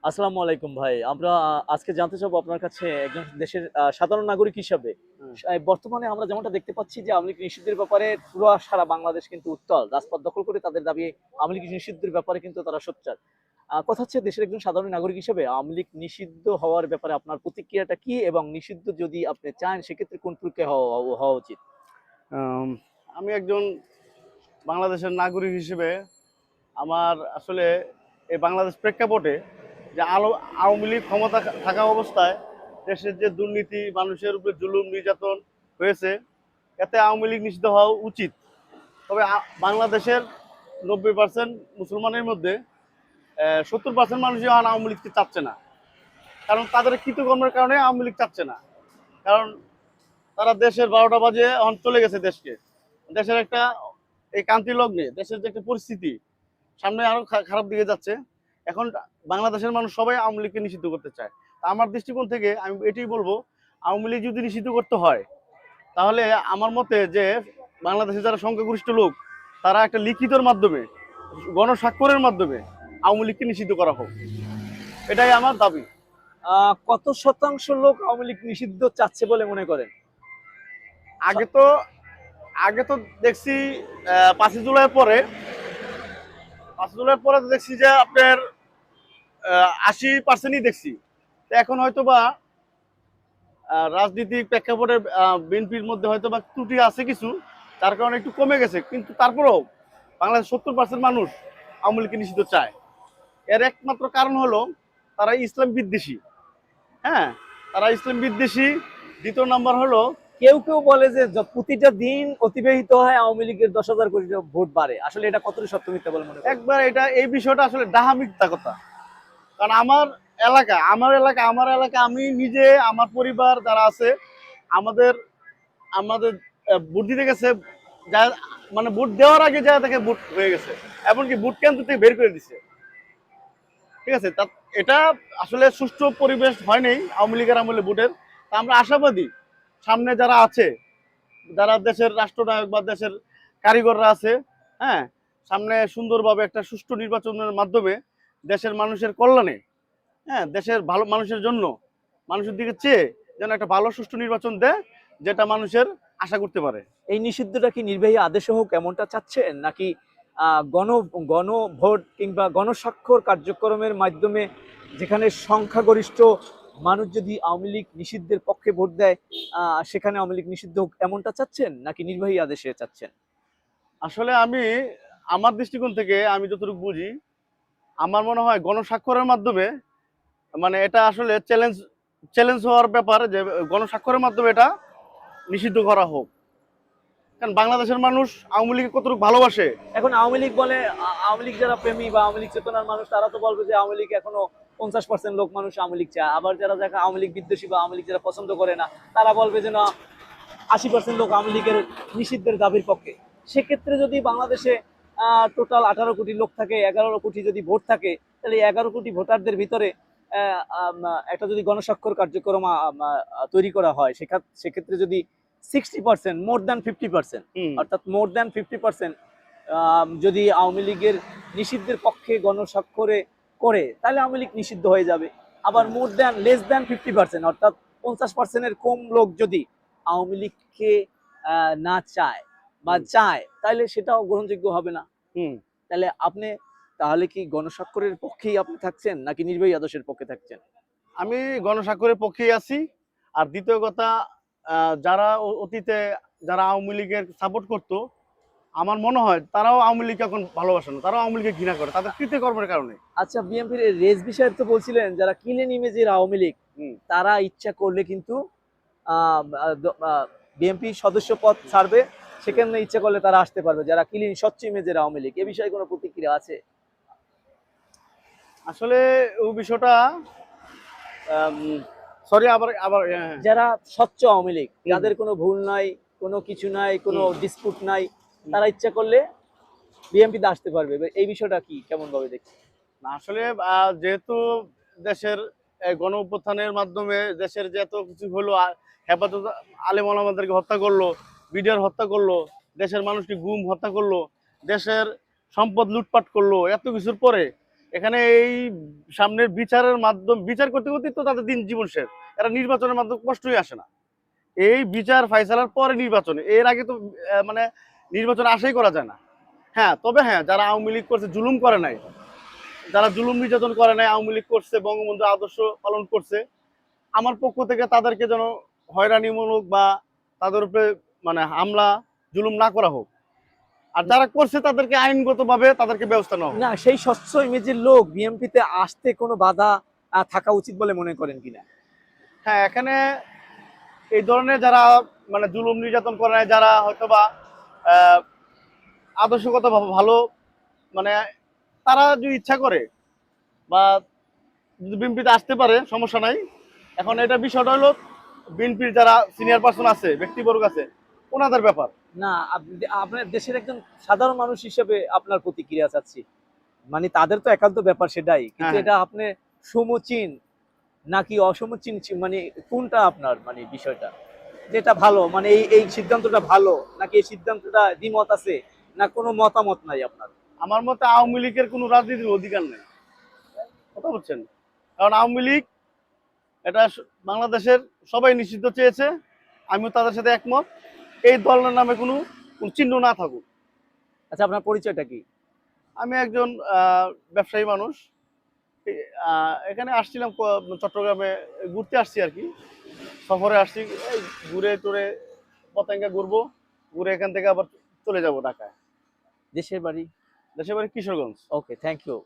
আসসালামু আলাইকুম ভাই। আমরা আজকে জানতে চাবো আপনার কাছে একজন দেশের সাধারণ নাগরিক হিসাবে হুম, বর্তমানে আমরা যেমনটা দেখতে পাচ্ছি যে আওয়ামী লীগ নিষিদ্ধের ব্যাপারে পুরো সারা বাংলাদেশ কিন্তু উত্তাল। রাজপথ দখল করে তাদের দাবি আওয়ামী লীগ নিষিদ্ধের ব্যাপারে কিন্তু তারা সোচ্চার। কথা হচ্ছে দেশের একজন সাধারণ নাগরিক হিসেবে আওয়ামী লীগ নিষিদ্ধ হওয়ার ব্যাপারে আপনার প্রতিক্রিয়াটা কি? এবং নিষিদ্ধ যদি আপনি চান সেক্ষেত্রে কোন প্রক্রিয়া হওয়া হওয়া উচিত? আম, আমি একজন বাংলাদেশের নাগরিক হিসেবে আমার আসলে এই বাংলাদেশ প্রেক্ষাপটে যে আওয়ামী লীগ ক্ষমতা থাকা অবস্থায় দেশের যে দুর্নীতি, মানুষের উপরে জুলুম নির্যাতন হয়েছে, এতে আওয়ামী লীগ নিষিদ্ধ হওয়া উচিত। তবে বাংলাদেশের 90% মুসলমানের মধ্যে 70% মানুষই এখন আওয়ামী লীগকে চাচ্ছে না, কারণ তাদের কৃতকর্মের কারণে আওয়ামী লীগ চাচ্ছে না। কারণ তারা দেশের 12টা বাজে এখন চলে গেছে দেশকে। দেশের একটা এই ক্রান্তি লগ্নে দেশের যে একটা পরিস্থিতি সামনে আরো খারাপ দিকে যাচ্ছে। এখন বাংলাদেশের মানুষ সবাই আওয়ামী লীগকে নিষিদ্ধ করতে চায়। তা আমার দৃষ্টিকোণ থেকে আমি এটাই বলবো, আওয়ামী লীগ যদি নিষিদ্ধ করতে হয় তাহলে আমার মতে যে বাংলাদেশের যারা সংখ্যাগরিষ্ঠ লোক তারা একটা লিখিতর মাধ্যমে, গণস্বাক্ষরের মাধ্যমে আওয়ামী লীগকে নিষিদ্ধ করা হোক, এটাই আমার দাবি। কত শতাংশ লোক আওয়ামী লীগ নিষিদ্ধ চাচ্ছে বলে মনে করেন? আগে তো আগে তো দেখছি 5 জুলাই পরে 5 জুলাই পরে তো দেখছি যে আপনার 80%ই দেখছি। তো এখন হয়তো বা রাজনীতিক প্রেক্ষাপটে বিএনপির মধ্যে হয়তো বা ত্রুটি আছে কিছু, তার কারণে একটু কমে গেছে, কিন্তু তারপরেও বাংলাদেশ 70% মানুষ আওয়ামী লীগকে নিষিদ্ধ চায়। এর একমাত্র কারণ হলো তারা ইসলাম বিদ্বেষী। হ্যাঁ, তারা ইসলাম বিদ্বেষী। দ্বিতীয় নাম্বার হলো কেউ কেউ বলে যে প্রতিটা দিন অতিবাহিত হয় আওয়ামী লীগের 10,000 কোটি ভোট বাড়ে। আসলে এটা কতটা সত্য মিথ্যা বলে মনে করেন? একবার এটা এই বিষয়টা আসলে ডাহা মিথ্যা কথা। কারণ আমার এলাকা আমি নিজে, আমার পরিবার যারা আছে, আমাদের আমাদের ভোট দিতে গেছে, যা মানে ভোট দেওয়ার আগে যা থেকে ভোট হয়ে গেছে, এমনকি ভোট কেন্দ্র থেকে বের করে দিছে। ঠিক আছে, তা এটা আসলে সুষ্ঠু পরিবেশ হয়নি আওয়ামী লীগের আমলে ভোটের। তা আমরা আশাবাদী সামনে যারা আছে, যারা দেশের রাষ্ট্রনায়ক বা দেশের কারিগররা আছে, হ্যাঁ, সামনে সুন্দরভাবে একটা সুষ্ঠু নির্বাচনের মাধ্যমে দেশের মানুষের কল্যাণে, হ্যাঁ, দেশের ভালো মানুষের জন্য, মানুষের দিকে চেয়ে যেন একটা ভালো সুষ্ঠু নির্বাচন দেয়, যেটা মানুষের আশা করতে পারে। এই নিষিদ্ধটা কি নির্বাহী আদেশে হোক এমনটা চাচ্ছেন, নাকি গণ গণভোট কিংবা গণস্বাক্ষর কার্যক্রমের মাধ্যমে, যেখানে সংখ্যাগরিষ্ঠ মানুষ যদি আওয়ামী লীগ নিষিদ্ধের পক্ষে ভোট দেয় সেখানে আওয়ামী লীগ নিষিদ্ধ হোক এমনটা চাচ্ছেন, নাকি নির্বাহী আদেশে চাচ্ছেন? আসলে আমার দৃষ্টিকোণ থেকে আমি যতটুকু বুঝি, আমার মনে হয় গণস্বাক্ষরের মাধ্যমে, মানে এটা আসলে চ্যালেঞ্জ চ্যালেঞ্জ হওয়ার ব্যাপার যে গণস্বাক্ষরের মাধ্যমে এটা নিষিদ্ধ করা হোক। কারণ বাংলাদেশের মানুষ আওয়ামী লীগকে কতটুকু ভালোবাসে। এখন আওয়ামী লীগ বলে, আওয়ামী লীগ যারা প্রেমী বা আওয়ামী লীগ চেতনার মানুষ তারা তো বলবে যে আওয়ামী লীগ এখনো 50% লোক মানুষ আওয়ামী লীগ চায়। আবার যারা যারা আওয়ামী লীগ বিদ্বেষী বা আওয়ামী লীগ যারা পছন্দ করে না তারা বলবে যে না, 80% লোক আওয়ামী লীগের নিষিদ্ধের দাবির পক্ষে। সেক্ষেত্রে যদি বাংলাদেশে টোটাল 18 কোটি লোক থাকে, 11 কোটি যদি ভোট থাকে, তাহলে 11 কোটি ভোটারদের ভিতরে একটা যদি গণস্বাক্ষর কার্যক্রম তৈরি করা হয়, সেক্ষেত্রে যদি 60%, মোর দ্যান 50%, হুম, অর্থাৎ মোর দ্যান 50% যদি আওয়ামী লীগের নিষিদ্ধের পক্ষে গণস্বাক্ষরে করে, তাহলে আওয়ামী লীগ নিষিদ্ধ হয়ে যাবে। আবার হুম, মোর দ্যান লেস দ্যান 50%, অর্থাৎ 50%-এর কম লোক যদি আওয়ামী লীগকে না চায় বা হুম, চায়, তাহলে সেটাও গ্রহণযোগ্য হবে না। হুম। তাহলে আপনি, তাহলে কি গণস্বাক্ষরের পক্ষেই আপনি থাকছেন, নাকি নির্বাহী আদর্শের পক্ষে থাকছেন? আমি গণস্বাক্ষরের পক্ষেই আছি। আর দ্বিতীয় কথা, যারা অতীতে যারা আওয়ামী লীগের সাপোর্ট করতো, আমার মনে হয় তারাও আওয়ামী লীগকে এখন ভালোবাসে না, তারাও আওয়ামী লীগকে ঘৃণা করে তাদের কৃতকর্মের কারণে। আচ্ছা, বিএনপির রেস বিষয়ে তো বলছিলেন যারা কিলেন ইমেজের আওয়ামী লীগ, হুম। তারা ইচ্ছা করলে কিন্তু বিএনপি সদস্য পদ ছাড়বে, সেখানে ইচ্ছা করলে তারা আসতে পারবে, যারা ক্লিন স্বচ্ছ ইমেজের আওয়ামী লীগ। এ বিষয়ে কোনো প্রতিক্রিয়া আছে? আসলে ওই বিষয়টা, সরি, আবার আবার হ্যাঁ, হ্যাঁ। যারা স্বচ্ছ আওয়ামী লীগ, হুম, যাদের কোনো ভুল নাই, কোনো কিছু নাই, কোনো হুম, ডিসপুট নাই, হুম। তারা ইচ্ছা করলে বিএনপিতে আসতে পারবে। এবার এই বিষয়টা কি, কেমন ভাবে দেখছি? না, আসলে যেহেতু দেশের গণ অভ্যুত্থানের মাধ্যমে দেশের যে এত কিছু হলো, হেফাজত আলেম ওলামাদেরকে হত্যা করলো, বিডিআর হত্যা করলো, দেশের মানুষকে গুম হত্যা করলো, দেশের সম্পদ লুটপাট করলো, এত কিছুর পরে এখানে এই সামনের বিচারের মাধ্যম বিচার করতে করতে তো তাদের দিন জীবন শেষ। এরা নির্বাচনের মাধ্যমে কষ্টই আসে না। এই বিচার ফাইসালার পরে নির্বাচনে, এর আগে তো মানে নির্বাচন আশাই করা যায় না। হ্যাঁ, তবে হ্যাঁ, যারা আওয়ামী লীগ করছে, জুলুম করে নাই, যারা জুলুম নির্যাতন করে নাই, আওয়ামী লীগ করছে, বঙ্গবন্ধু আদর্শ পালন করছে, আমার পক্ষ থেকে তাদেরকে যেন হয়রানিমূলক বা তাদের উপরে মানে হামলা জুলুম না করা হোক। আর যারা করছে তাদেরকে আইনগতভাবে তাদেরকে ব্যবস্থা নেওয়া হোক। না, সেই স্বচ্ছ ইমেজের লোক বিএনপিতে আসতে কোনো বাধা থাকা উচিত বলে মনে করেন কিনা? হ্যাঁ, এখানে এই ধরনের যারা মানে জুলুম নির্যাতন করে নাই, যারা হয়তোবা আহ, আদর্শগত ভালো মানে তারা যদি ইচ্ছা করে বা যদি বিএনপিতে আসতে পারে, সমস্যা নাই। এখন এটা বিষয়টা হলো বিএনপির যারা সিনিয়র পার্সন আছে, ব্যক্তিবর্গ আছে, ওনাদের ব্যাপার। না, আপনার দেশের একজন সাধারণ মানুষ হিসেবে আপনার প্রতিক্রিয়া চাচ্ছি। মানে তাদের তো একান্ত ব্যাপার সেটাই, কিন্তু হ্যাঁ, এটা আপনি সমীচীন নাকি অসমীচীন, মানে কোনটা আপনার মানে বিষয়টা যেটা ভালো, মানে এই এই সিদ্ধান্তটা ভালো নাকি এই সিদ্ধান্তটা দ্বিমত আছে, না কোনো মতামত নাই আপনার? আমার মতে আওয়ামী লীগের কোনো রাজনীতির অধিকার নেই, কথা বলছেন। কারণ আওয়ামী লীগ এটা বাংলাদেশের সবাই নিষিদ্ধ চেয়েছে, আমিও তাদের সাথে একমত। এই দলের নামে কোনো চিহ্ন না থাকুক। আচ্ছা, আপনার পরিচয়টা কি? আমি একজন ব্যবসায়ী মানুষ। এখানে আসছিলাম চট্টগ্রামে ঘুরতে আসছি আর কি, সফরে আসছি। এই ঘুরে টুরে পতেঙ্গা ঘুরবো, ঘুরে এখান থেকে আবার চলে যাব ঢাকায়। দেশের বাড়ি? দেশের বাড়ি কিশোরগঞ্জ। ওকে, থ্যাংক ইউ।